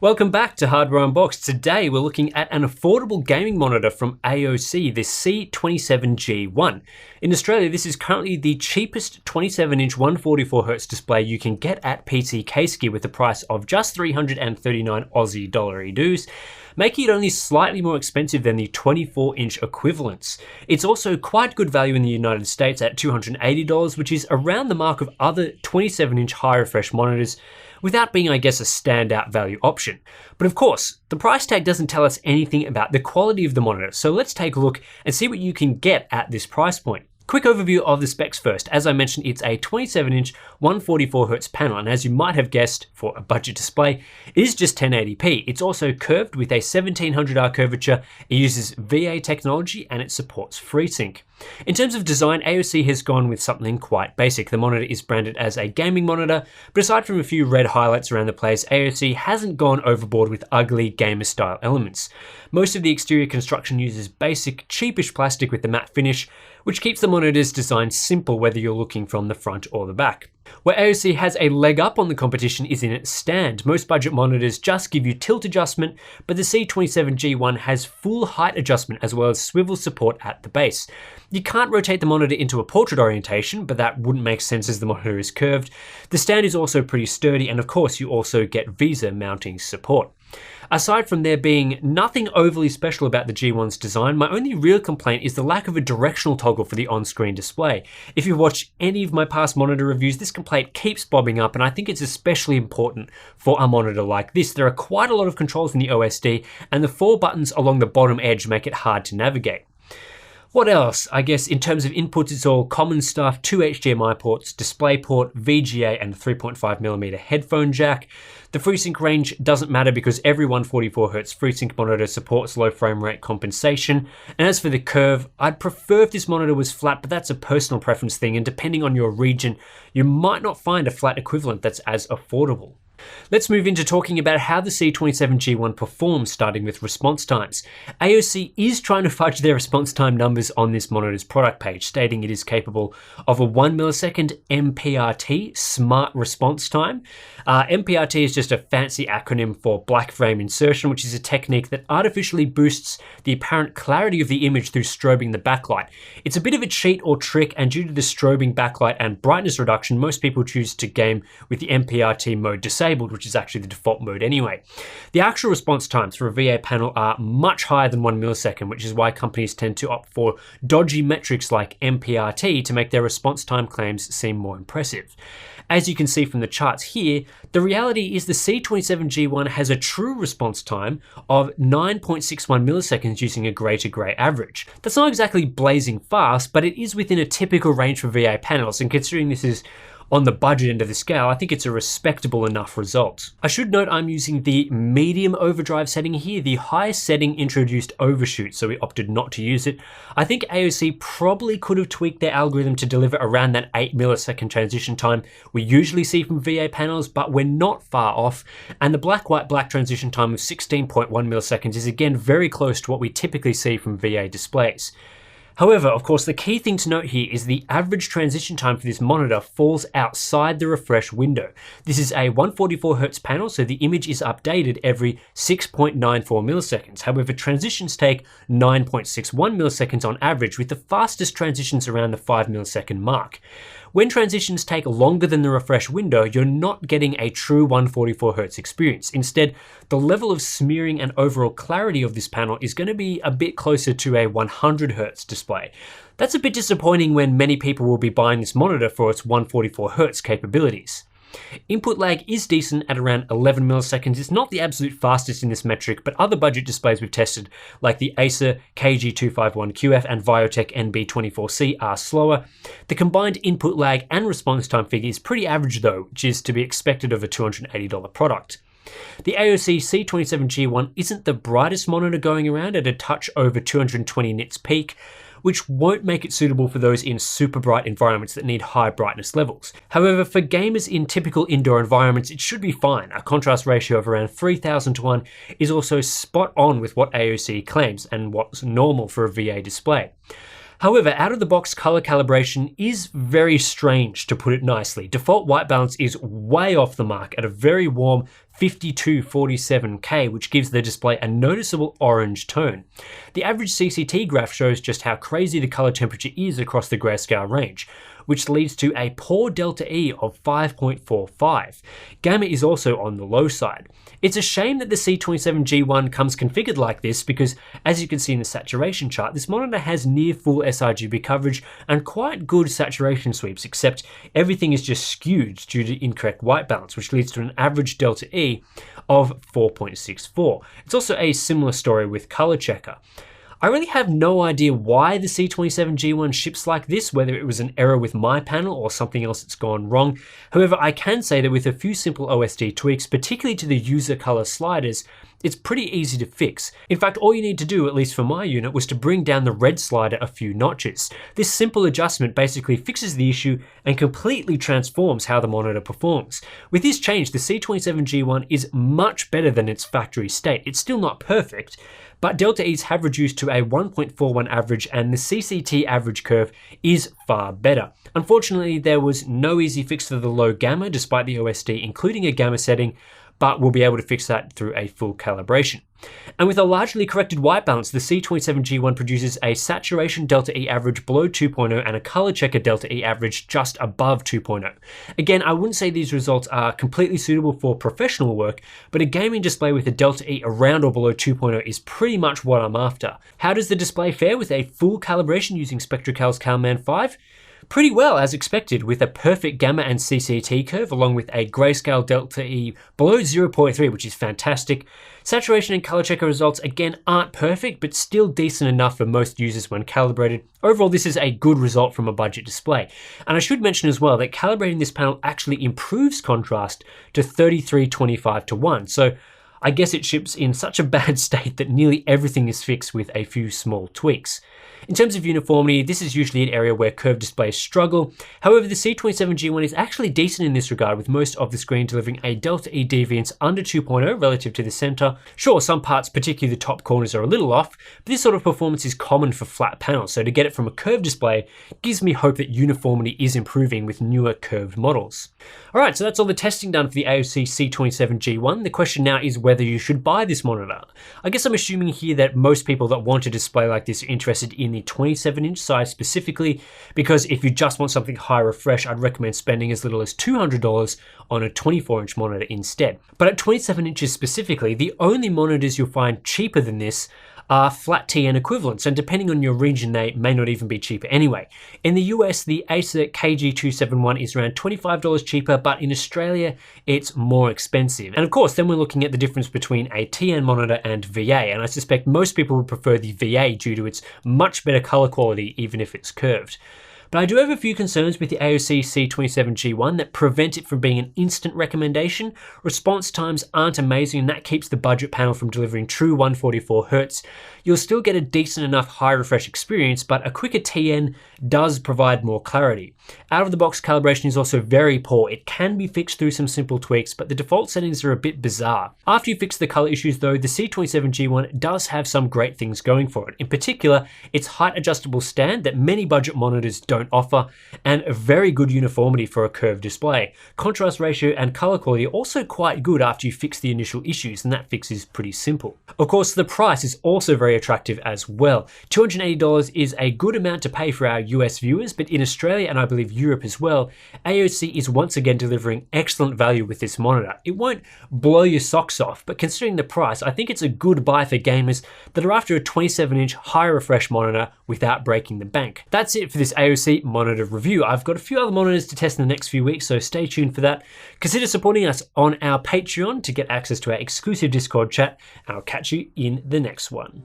Welcome back to Hardware Unboxed. Today we're looking at an affordable gaming monitor from AOC, the C27G1. In Australia, this is currently the cheapest 27-inch 144Hz display you can get at PC K-Ski with the price of just 339 Aussie dollar dues, making it only slightly more expensive than the 24-inch equivalents. It's also quite good value in the United States at $280, which is around the mark of other 27-inch high-refresh monitors, without being, I guess, a standout value option. But of course, the price tag doesn't tell us anything about the quality of the monitor, so let's take a look and see what you can get at this price point. Quick overview of the specs first. As I mentioned, it's a 27-inch 144Hz panel, and as you might have guessed, for a budget display, it is just 1080p. It's also curved with a 1700R curvature. It uses VA technology and it supports FreeSync. In terms of design, AOC has gone with something quite basic. The monitor is branded as a gaming monitor, but aside from a few red highlights around the place, AOC hasn't gone overboard with ugly gamer-style elements. Most of the exterior construction uses basic, cheapish plastic with the matte finish, which keeps the monitor's design simple whether you're looking from the front or the back. Where AOC has a leg up on the competition is in its stand. Most budget monitors just give you tilt adjustment, but the C27G1 has full height adjustment as well as swivel support at the base. You can't rotate the monitor into a portrait orientation, but that wouldn't make sense as the monitor is curved. The stand is also pretty sturdy, and of course you also get Visa mounting support. Aside from there being nothing overly special about the G1's design, my only real complaint is the lack of a directional toggle for the on-screen display. If you've watched any of my past monitor reviews, this complaint keeps bobbing up, and I think it's especially important for a monitor like this. There are quite a lot of controls in the OSD, and the 4 buttons along the bottom edge make it hard to navigate. What else? I guess in terms of inputs, it's all common stuff: 2 HDMI ports, DisplayPort, VGA, and a 3.5mm headphone jack. The FreeSync range doesn't matter because every 144Hz FreeSync monitor supports low frame rate compensation. And as for the curve, I'd prefer if this monitor was flat, but that's a personal preference thing, and depending on your region, you might not find a flat equivalent that's as affordable. Let's move into talking about how the C27G1 performs, starting with response times. AOC is trying to fudge their response time numbers on this monitor's product page, stating it is capable of a 1 millisecond MPRT, smart response time. MPRT is just a fancy acronym for black frame insertion, which is a technique that artificially boosts the apparent clarity of the image through strobing the backlight. It's a bit of a cheat or trick, and due to the strobing backlight and brightness reduction, most people choose to game with the MPRT mode disabled, which is actually the default mode anyway. The actual response times for a VA panel are much higher than 1 millisecond, which is why companies tend to opt for dodgy metrics like MPRT to make their response time claims seem more impressive. As you can see from the charts here, the reality is the C27G1 has a true response time of 9.61 milliseconds using a gray to gray average. That's not exactly blazing fast, but it is within a typical range for VA panels, and considering this is on the budget end of the scale, I think it's a respectable enough result. I should note I'm using the medium overdrive setting here. The highest setting introduced overshoot, so we opted not to use it. I think AOC probably could have tweaked their algorithm to deliver around that 8 millisecond transition time we usually see from VA panels, but we're not far off, and the black-white-black transition time of 16.1 milliseconds is again very close to what we typically see from VA displays. However, of course, the key thing to note here is the average transition time for this monitor falls outside the refresh window. This is a 144Hz panel, so the image is updated every 6.94 milliseconds. However, transitions take 9.61 milliseconds on average, with the fastest transitions around the 5 millisecond mark. When transitions take longer than the refresh window, you're not getting a true 144Hz experience. Instead, the level of smearing and overall clarity of this panel is going to be a bit closer to a 100Hz display. That's a bit disappointing when many people will be buying this monitor for its 144Hz capabilities. Input lag is decent at around 11 milliseconds. It's not the absolute fastest in this metric, but other budget displays we've tested, like the Acer KG251QF and Viotech NB24C, are slower. The combined input lag and response time figure is pretty average though, which is to be expected of a $280 product. The AOC C27G1 isn't the brightest monitor going around at a touch over 220 nits peak, which won't make it suitable for those in super bright environments that need high brightness levels. However, for gamers in typical indoor environments, it should be fine. A contrast ratio of around 3000 to 1 is also spot on with what AOC claims and what's normal for a VA display. However, out of the box color calibration is very strange, to put it nicely. Default white balance is way off the mark at a very warm 5247K, which gives the display a noticeable orange tone. The average CCT graph shows just how crazy the color temperature is across the grayscale range, which leads to a poor delta E of 5.45. Gamma is also on the low side. It's a shame that the C27G1 comes configured like this because, as you can see in the saturation chart, this monitor has near full sRGB coverage and quite good saturation sweeps, except everything is just skewed due to incorrect white balance, which leads to an average delta E of 4.64. It's also a similar story with color checker. I really have no idea why the C27G1 ships like this, whether it was an error with my panel or something else that's gone wrong. However, I can say that with a few simple OSD tweaks, particularly to the user color sliders, it's pretty easy to fix. In fact, all you need to do, at least for my unit, was to bring down the red slider a few notches. This simple adjustment basically fixes the issue and completely transforms how the monitor performs. With this change, the C27G1 is much better than its factory state. It's still not perfect, but delta E's have reduced to a 1.41 average and the CCT average curve is far better. Unfortunately, there was no easy fix for the low gamma despite the OSD including a gamma setting, but we'll be able to fix that through a full calibration. And with a largely corrected white balance, the C27G1 produces a saturation delta E average below 2.0 and a color checker delta E average just above 2.0. Again, I wouldn't say these results are completely suitable for professional work, but a gaming display with a delta E around or below 2.0 is pretty much what I'm after. How does the display fare with a full calibration using SpectraCal's CalMan 5? Pretty well, as expected, with a perfect gamma and CCT curve along with a grayscale delta E below 0.3, which is fantastic. Saturation and color checker results again aren't perfect, but still decent enough for most users when calibrated. Overall, this is a good result from a budget display. And I should mention as well that calibrating this panel actually improves contrast to 33:25:1. So I guess it ships in such a bad state that nearly everything is fixed with a few small tweaks. In terms of uniformity, this is usually an area where curved displays struggle. However, the C27G1 is actually decent in this regard, with most of the screen delivering a delta E deviance under 2.0 relative to the center. Sure, some parts, particularly the top corners, are a little off, but this sort of performance is common for flat panels, so to get it from a curved display gives me hope that uniformity is improving with newer curved models. Alright, so that's all the testing done for the AOC C27G1. The question now is whether you should buy this monitor. I guess I'm assuming here that most people that want a display like this are interested in the 27-inch size specifically, because if you just want something high refresh, I'd recommend spending as little as $200 on a 24-inch monitor instead. But at 27 inches specifically, the only monitors you'll find cheaper than this are flat TN equivalents, and depending on your region, they may not even be cheaper anyway. In the US, the Acer KG271 is around $25 cheaper, but in Australia, it's more expensive. And of course, then we're looking at the difference between a TN monitor and VA, and I suspect most people would prefer the VA due to its much better color quality, even if it's curved. But I do have a few concerns with the AOC C27G1 that prevent it from being an instant recommendation. Response times aren't amazing, and that keeps the budget panel from delivering true 144Hz. You'll still get a decent enough high refresh experience, but a quicker TN does provide more clarity. Out of the box calibration is also very poor. It can be fixed through some simple tweaks, but the default settings are a bit bizarre. After you fix the color issues though, the C27G1 does have some great things going for it. In particular, its height adjustable stand that many budget monitors don't offer, and a very good uniformity for a curved display. Contrast ratio and color quality are also quite good after you fix the initial issues, and that fix is pretty simple. Of course, the price is also very attractive as well. $280 is a good amount to pay for our US viewers, but in Australia and I believe Europe as well, AOC is once again delivering excellent value with this monitor. It won't blow your socks off, but considering the price, I think it's a good buy for gamers that are after a 27-inch high refresh monitor without breaking the bank. That's it for this AOC monitor review. I've got a few other monitors to test in the next few weeks, so stay tuned for that. Consider supporting us on our Patreon to get access to our exclusive Discord chat, and I'll catch you in the next one.